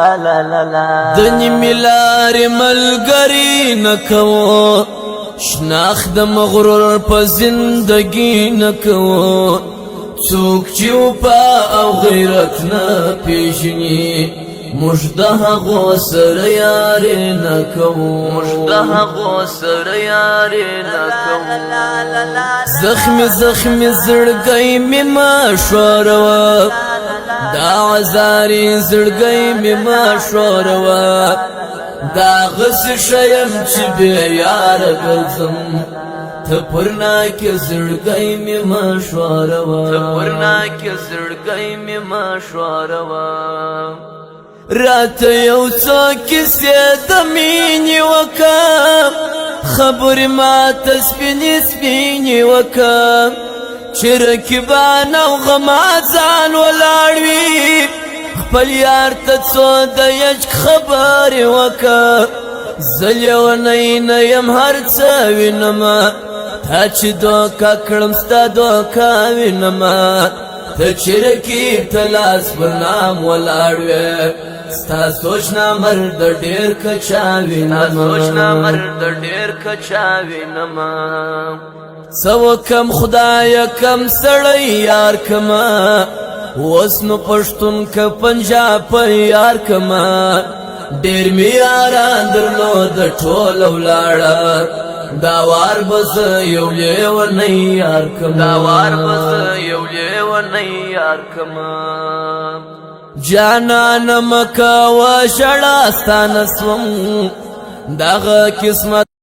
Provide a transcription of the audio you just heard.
د نیمې لارې ملګري نه کوو، شناخت د مغرور په زندګي نه کوو. څوک چې وفا او غیرت نه پیژني، موږ د هغو سره یاري نه کوو، موږ د هغو سره یاري نه کوو. زخمي زخمي زړګی مې مه ښوروه، دا عزاري زړګی مې مه ښوروه. دا غسې ښیم چې بې یاره ګرځم، ته پر ناکې زړګی مې مه ښوروه، ته پر ناکې زړګی مې مه ښوروه. راته یو څو کیسې د مینې وکړه، خبرې ماته سپینې سپینې وکړه. چې رقیبان او غمازان ولاړ وي، خپل یار ته څو د یچک خبرې وکړه. زه لیونی نه یم هر څه وینمه، تا چې دوکه کړم ستا دوکه وینمه. ته چې رقیب ته لاس پر نام ولاړ وې، ستا سوچ نامرد ډېر کچا وینمه، سوچ نامرد ډېر کچا وینمه. څه وکم خدایه کم سړی یار کما، اوس نو پښتون که پنجاب په یار کما. ډېر مې یاران درلود ټوله ولاړه، دا وار به زه یو لیونی یار کما، دا وار به زه یو لیونی یار کما. جانانه مه کوه ژړا ستا نه سوم، دغه قسمت